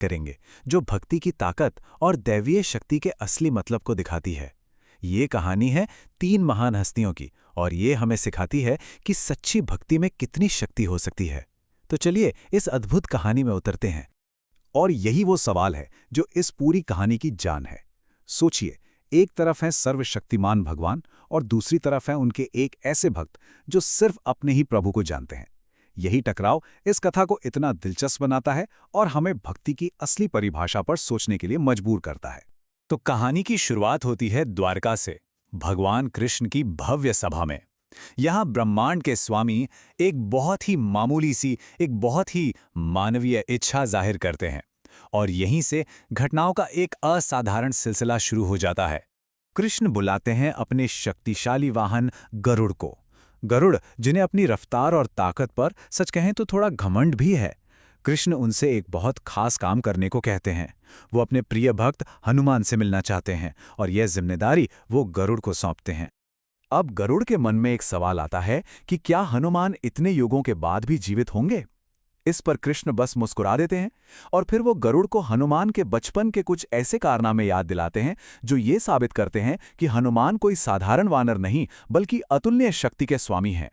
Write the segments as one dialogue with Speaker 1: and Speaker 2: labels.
Speaker 1: करेंगे, जो भक्ति की ताकत और दैवीय शक्ति के असली मतलब को दिखाती है। ये कहानी है 3 महान हस्तियों की, और ये हमें सिखाती है कि सच्ची भक्ति में कितनी शक्ति हो सकती है। तो चलिए इस अद्भुत कहानी में उतरते हैं। और यही वो सवाल है जो इस पूरी कहानी की जान है। सोचिए, एक तरफ है सर्वशक्तिमान भगवान और दूसरी तरफ है उनके एक ऐसे भक्त जो सिर्फ अपने ही प्रभु को जानते हैं। यही टकराव इस कथा को इतना दिलचस्प बनाता है और हमें भक्ति की असली परिभाषा पर सोचने के लिए मजबूर करता है। तो कहानी की शुरुआत होती है द्वारका से, भगवान कृष्ण की भव्य सभा में। यहाँ ब्रह्मांड के स्वामी एक बहुत ही मामूली सी, एक बहुत ही मानवीय इच्छा जाहिर करते हैं, और यहीं से घटनाओं का एक असाधारण सिलसिला शुरू हो जाता है। कृष्ण बुलाते हैं अपने शक्तिशाली वाहन गरुड़ को। गरुड़, जिन्हें अपनी रफ्तार और ताकत पर सच कहें तो थोड़ा घमंड भी है। कृष्ण उनसे एक बहुत खास काम करने को कहते हैं। वो अपने प्रिय भक्त हनुमान से मिलना चाहते हैं और यह जिम्मेदारी वो गरुड़ को सौंपते हैं। अब गरुड़ के मन में एक सवाल आता है कि क्या हनुमान इतने युगों के बाद भी जीवित होंगे? इस पर कृष्ण बस मुस्कुरा देते हैं और फिर वो गरुड़ को हनुमान के बचपन के कुछ ऐसे कारनामे याद दिलाते हैं जो ये साबित करते हैं कि हनुमान कोई साधारण वानर नहीं बल्कि अतुलनीय शक्ति के स्वामी हैं।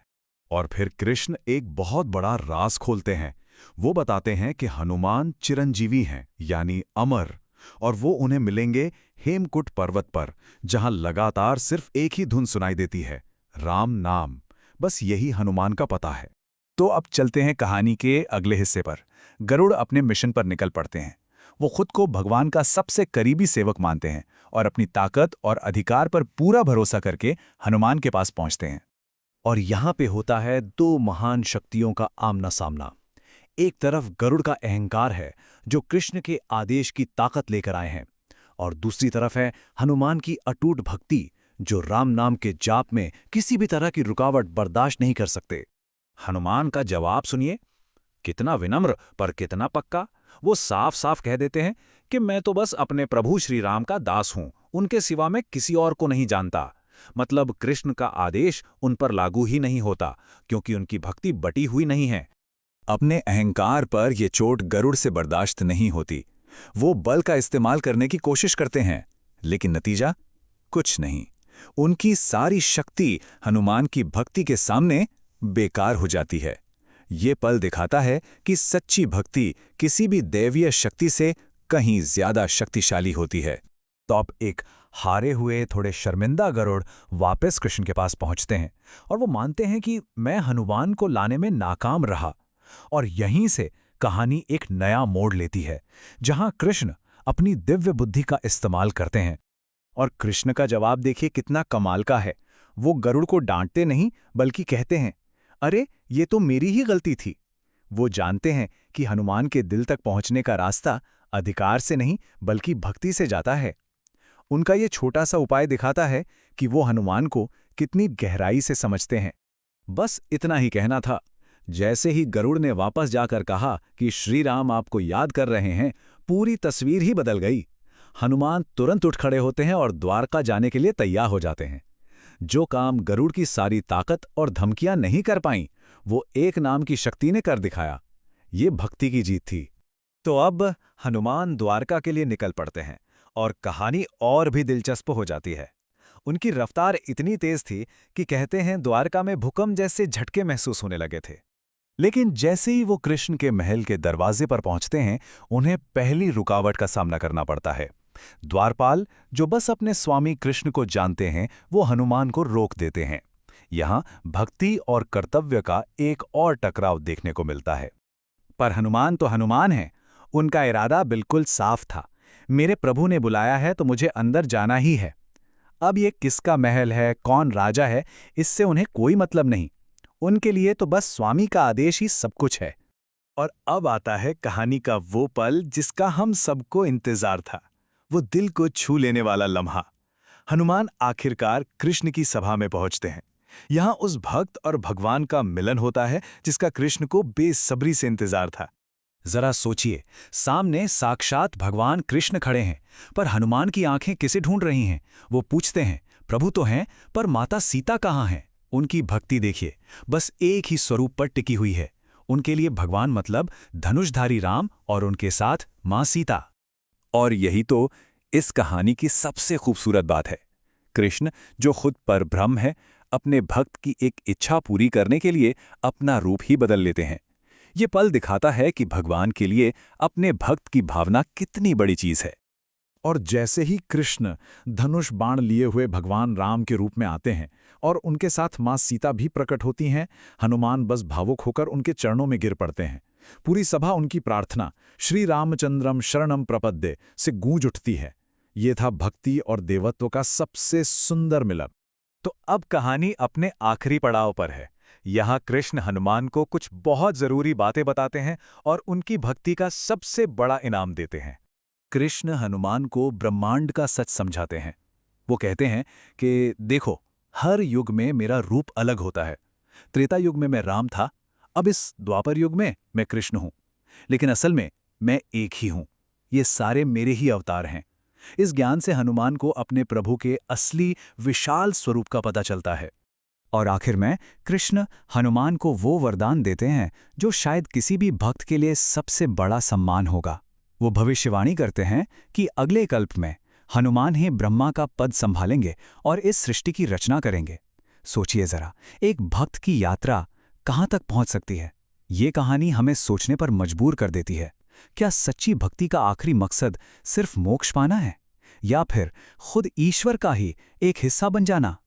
Speaker 1: और फिर कृष्ण एक बहुत बड़ा राज खोलते हैं। वो बताते हैं कि हनुमान चिरंजीवी हैं, यानी अमर, और वो उन्हें मिलेंगे हेमकुट पर्वत पर, जहां लगातार सिर्फ एक ही धुन सुनाई देती है, राम नाम। बस यही हनुमान का पता है। तो अब चलते हैं कहानी के अगले हिस्से पर। गरुड़ अपने मिशन पर निकल पड़ते हैं। वो खुद को भगवान का सबसे करीबी सेवक मानते हैं और अपनी ताकत और अधिकार पर पूरा भरोसा करके हनुमान के पास पहुंचते हैं। और यहां पे होता है 2 महान शक्तियों का आमना सामना। एक तरफ गरुड़ का अहंकार है, जो कृष्ण के आदेश की ताकत लेकर आए हैं, और दूसरी तरफ है हनुमान की अटूट भक्ति, जो राम नाम के जाप में किसी भी तरह की रुकावट बर्दाश्त नहीं कर सकते। हनुमान का जवाब सुनिए, कितना विनम्र पर कितना पक्का। वो साफ साफ कह देते हैं कि मैं तो बस अपने प्रभु श्री राम का दास हूं, उनके सिवा मैं किसी और को नहीं जानता। मतलब कृष्ण का आदेश उन पर लागू ही नहीं होता, क्योंकि उनकी भक्ति बटी हुई नहीं है। अपने अहंकार पर यह चोट गरुड़ से बर्दाश्त नहीं होती। वो बल का इस्तेमाल करने की कोशिश करते हैं, लेकिन नतीजा कुछ नहीं। उनकी सारी शक्ति हनुमान की भक्ति के सामने बेकार हो जाती है। ये पल दिखाता है कि सच्ची भक्ति किसी भी दैवीय शक्ति से कहीं ज्यादा शक्तिशाली होती है। तो अब एक हारे हुए, थोड़े शर्मिंदा गरुड़ वापस कृष्ण के पास पहुंचते हैं और वो मानते हैं कि मैं हनुमान को लाने में नाकाम रहा। और यहीं से कहानी एक नया मोड़ लेती है, जहां कृष्ण अपनी दिव्य बुद्धि का इस्तेमाल करते हैं। और कृष्ण का जवाब देखिए कितना कमाल का है। वो गरुड़ को डांटते नहीं बल्कि कहते हैं, अरे ये तो मेरी ही गलती थी। वो जानते हैं कि हनुमान के दिल तक पहुंचने का रास्ता अधिकार से नहीं बल्कि भक्ति से जाता है। उनका ये छोटा सा उपाय दिखाता है कि वो हनुमान को कितनी गहराई से समझते हैं। बस इतना ही कहना था। जैसे ही गरुड़ ने वापस जाकर कहा कि श्री राम आपको याद कर रहे हैं, पूरी तस्वीर ही बदल गई। हनुमान तुरंत उठ खड़े होते हैं और द्वारका जाने के लिए तैयार हो जाते हैं। जो काम गरुड़ की सारी ताकत और धमकियां नहीं कर पाईं, वो एक नाम की शक्ति ने कर दिखाया। ये भक्ति की जीत थी। तो अब हनुमान द्वारका के लिए निकल पड़ते हैं और कहानी और भी दिलचस्प हो जाती है। उनकी रफ्तार इतनी तेज थी कि कहते हैं द्वारका में भूकंप जैसे झटके महसूस होने लगे थे। लेकिन जैसे ही वो कृष्ण के महल के दरवाजे पर पहुंचते हैं, उन्हें पहली रुकावट का सामना करना पड़ता है। द्वारपाल, जो बस अपने स्वामी कृष्ण को जानते हैं, वो हनुमान को रोक देते हैं। यहां भक्ति और कर्तव्य का एक और टकराव देखने को मिलता है। पर हनुमान तो हनुमान हैं। उनका इरादा बिल्कुल साफ था। मेरे प्रभु ने बुलाया है तो मुझे अंदर जाना ही है। अब ये किसका महल है, कौन राजा है, इससे उन्हें कोई मतलब नहीं। उनके लिए तो बस स्वामी का आदेश ही सब कुछ है। और अब आता है कहानी का वो पल जिसका हम सबको इंतजार था, वो दिल को छू लेने वाला लम्हा। हनुमान आखिरकार कृष्ण की सभा में पहुंचते हैं। यहां उस भक्त और भगवान का मिलन होता है जिसका कृष्ण को बेसब्री से इंतजार था। जरा सोचिए, सामने साक्षात भगवान कृष्ण खड़े हैं, पर हनुमान की आंखें किसे ढूंढ रही हैं? वो पूछते हैं, प्रभु तो हैं, पर माता सीता कहाँ हैं? उनकी भक्ति देखिए, बस एक ही स्वरूप पर टिकी हुई है। उनके लिए भगवान मतलब धनुषधारी राम और उनके साथ मां सीता। और यही तो इस कहानी की सबसे खूबसूरत बात है। कृष्ण, जो खुद परब्रह्म है, अपने भक्त की एक इच्छा पूरी करने के लिए अपना रूप ही बदल लेते हैं। ये पल दिखाता है कि भगवान के लिए अपने भक्त की भावना कितनी बड़ी चीज है।
Speaker 2: और जैसे ही कृष्ण धनुष बाण लिए हुए भगवान राम के रूप में आते हैं और उनके साथ मां सीता भी प्रकट होती हैं, हनुमान बस भावुक होकर उनके चरणों में गिर पड़ते हैं। पूरी सभा उनकी प्रार्थना श्री रामचंद्रम शरणम प्रपद्ये से गूंज उठती है। ये था भक्ति और देवत्व का सबसे सुंदर मिलन।
Speaker 1: तो अब कहानी अपने आखिरी पड़ाव पर है। यहाँ कृष्ण हनुमान को कुछ बहुत जरूरी बातें बताते हैं और उनकी भक्ति का सबसे बड़ा इनाम देते हैं। कृष्ण हनुमान को ब्रह्मांड का सच समझाते हैं। वो कहते हैं कि देखो, हर युग में मेरा रूप अलग होता है। त्रेता युग में मैं राम था, अब इस द्वापर युग में मैं कृष्ण हूं, लेकिन असल में मैं एक ही हूं। ये सारे मेरे ही अवतार हैं। इस ज्ञान से हनुमान को अपने प्रभु के असली विशाल स्वरूप का पता चलता है। और आखिर में कृष्ण हनुमान को वो वरदान देते हैं जो शायद किसी भी भक्त के लिए सबसे बड़ा सम्मान होगा। वो भविष्यवाणी करते हैं कि अगले कल्प में हनुमान ही ब्रह्मा का पद संभालेंगे और इस सृष्टि की रचना करेंगे। सोचिए जरा, एक भक्त की यात्रा कहाँ तक पहुँच सकती है। ये कहानी हमें सोचने पर मजबूर कर देती है। क्या सच्ची भक्ति का आखिरी मकसद सिर्फ मोक्ष पाना है, या फिर खुद ईश्वर का ही एक हिस्सा बन जाना?